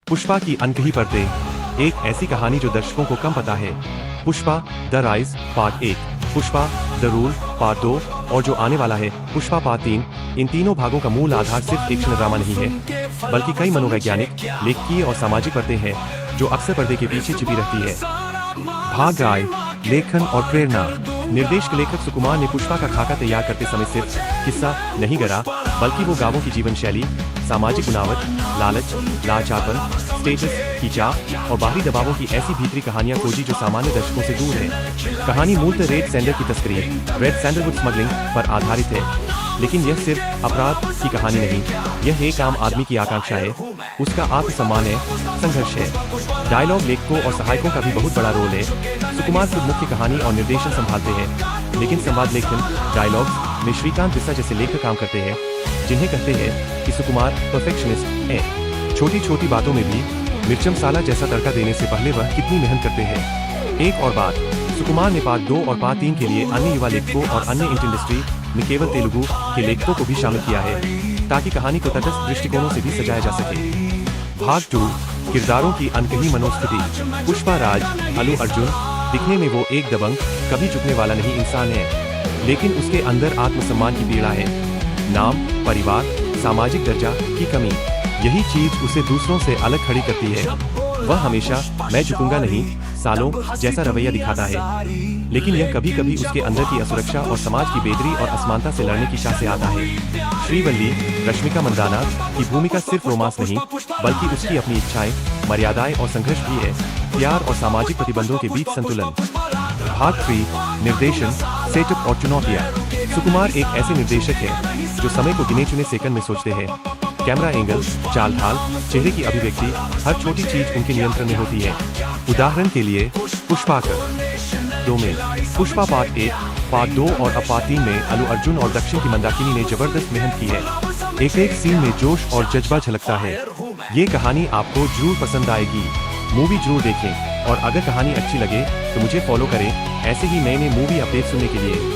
पुष्पा की अनकही परतें, एक ऐसी कहानी जो दर्शकों को कम पता है। Pushpa the rise part 1, Pushpa the rule part 2 और जो आने वाला है पुष्पा पार्ट 3। इन तीनों भागों का मूल आधार सिर्फ एक्शन ड्रामा नहीं है, बल्कि कई मनोवैज्ञानिक, लेखकीय और सामाजिक परतें हैं जो अक्सर पर्दे के पीछे छिपी रहती है। भाग राय, लेखन और प्रेरणा। निर्देशक लेखक सुकुमार ने पुष्पा का खाका तैयार करते समय सिर्फ किस्सा नहीं गढ़ा, बल्कि वो गांवों की जीवन शैली, सामाजिक बुनावट, लालच, लाचारपन, स्टेटस की चाह और बाहरी दबावों की ऐसी भीतरी कहानियां खोजी जो सामान्य दर्शकों से दूर है। कहानी मूलतः रेड सैंडर की तस्करी, रेड सैंडलवुड स्मगलिंग पर आधारित है, लेकिन यह सिर्फ अपराध की कहानी नहीं, यह एक आम आदमी की आकांक्षा है, उसका आत्मसम्मान है, संघर्ष है। डायलॉग लेखकों और सहायकों का भी बहुत बड़ा रोल है। सुकुमार खुद मुख्य कहानी और निर्देशन संभालते हैं, लेकिन संवाद लेखन, डायलॉग्स में श्रीकांत बिस्सा जैसे लेखक काम करते हैं, जिन्हें कहते हैं कि सुकुमार परफेक्शनिस्ट है। छोटी छोटी बातों में भी मिर्च मसाला जैसा तड़का देने से पहले वह कितनी मेहनत करते हैं। एक और बात, सुकुमार ने पार्ट 2 और पार्ट 3 के लिए अन्य युवा लेखकों और अन्य इंडस्ट्री में केवल तेलुगु के लेखकों को भी शामिल किया है, ताकि कहानी को तटस्थ दृष्टिकोणों से भी सजाया जा सके। भाग 2, किरदारों की अनकही मनोस्थिति। पुष्पा राज अलू अर्जुन, दिखने में वो एक दबंग, कभी झुकने वाला नहीं इंसान है, लेकिन उसके अंदर आत्मसम्मान की पीड़ा है। नाम, परिवार, सामाजिक दर्जा की कमी, यही चीज उसे दूसरों से अलग खड़ी करती है। वह हमेशा मैं झुकूंगा नहीं सालों जैसा रवैया दिखाता है, लेकिन यह कभी कभी उसके अंदर की असुरक्षा और समाज की बेदरी और असमानता से लड़ने की चाह से आता है। श्रीवल्ली रश्मिका मंदाना की भूमिका सिर्फ रोमांस नहीं, बल्कि उसकी अपनी इच्छाएं, मर्यादाएं और संघर्ष भी है, प्यार और सामाजिक प्रतिबंधों के बीच संतुलन। भाग 3, निर्देशन, सेटअप और चुनौतियां। सुकुमार एक ऐसे निर्देशक हैं जो समय को गिने चुने सेकंड में सोचते हैं। कैमरा एंगल, चाल ढाल, चेहरे की अभिव्यक्ति, हर छोटी चीज उनके नियंत्रण में होती है। उदाहरण के लिए पुष्पा दो में पुष्पा पार्ट 1, पार्ट 2 और अब पार्ट 3 में अल्लू अर्जुन और दक्षिण की मंदाकिनी ने जबरदस्त मेहनत की है। एक एक सीन में जोश और जज्बा झलकता है। ये कहानी आपको जरूर पसंद आएगी। मूवी जरूर देखें और अगर कहानी अच्छी लगे तो मुझे फॉलो करें ऐसे ही नए नए मूवी अपडेट सुनने के लिए।